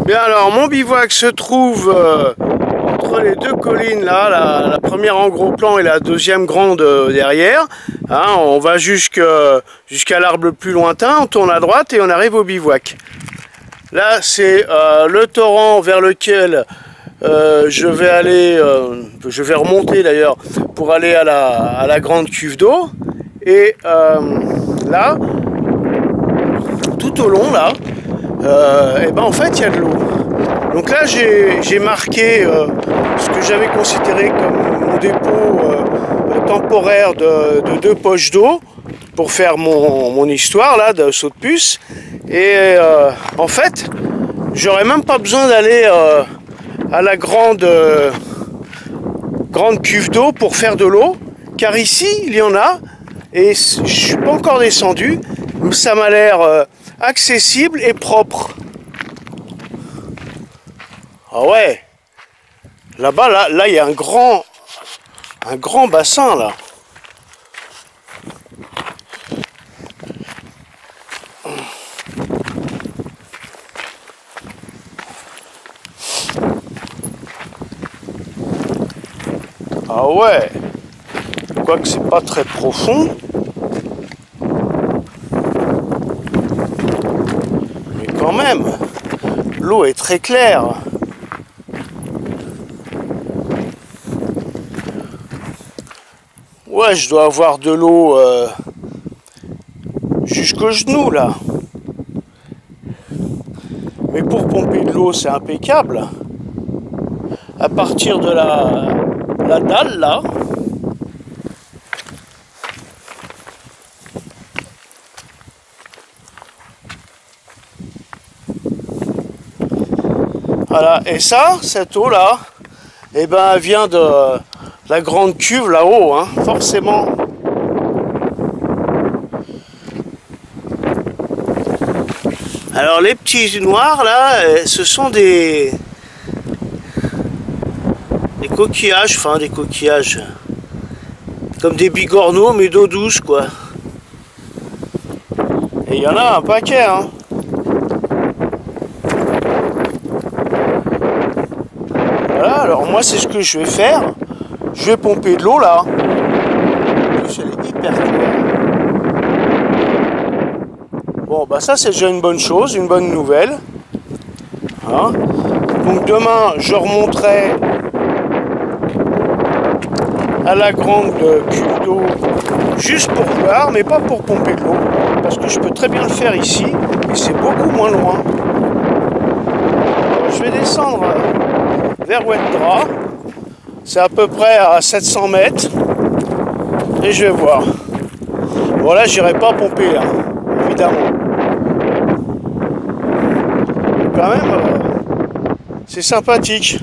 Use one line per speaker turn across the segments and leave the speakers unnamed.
Bien alors, mon bivouac se trouve entre les deux collines là, la première en gros plan et la deuxième grande derrière. Hein, on va jusqu'à l'arbre le plus lointain, on tourne à droite et on arrive au bivouac. Là c'est le torrent vers lequel je vais aller, je vais remonter d'ailleurs pour aller à la grande cuve d'eau. Et là, tout au long là, et ben en fait il y a de l'eau. Donc là j'ai marqué ce que j'avais considéré comme mon dépôt temporaire de 2 poches d'eau pour faire mon histoire là de saut de puce. Et en fait j'aurais même pas besoin d'aller à la grande cuve d'eau pour faire de l'eau, car ici il y en a et je suis pas encore descendu, ça m'a l'air accessible et propre. Ah ouais, là-bas, là, il y a un grand bassin, là. Ah ouais, quoique c'est pas très profond. Mais quand même, l'eau est très claire. Ouais, je dois avoir de l'eau jusqu'aux genoux là. Mais pour pomper de l'eau, c'est impeccable. À partir de la dalle là. Voilà, et ça, cette eau là, eh ben, elle vient de la grande cuve là-haut, hein, forcément. Alors les petits noirs là, ce sont des coquillages, enfin des coquillages, comme des bigorneaux mais d'eau douce quoi. Et il y en a un paquet, hein. Voilà, alors moi c'est ce que je vais faire. Je vais pomper de l'eau là. Elle est hyper claire. Bon bah ça c'est déjà une bonne chose, une bonne nouvelle. Hein, donc demain je remonterai à la grande cuve d'eau juste pour voir, mais pas pour pomper de l'eau. Parce que je peux très bien le faire ici et c'est beaucoup moins loin. Alors, je vais descendre vers Ouettedra. C'est à peu près à 700 mètres. Et je vais voir. Bon là j'irai pas pomper là, évidemment. Quand même, c'est sympathique,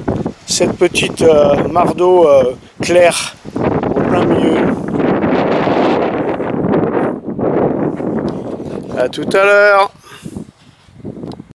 cette petite mare d'eau claire, en plein milieu. À tout à l'heure.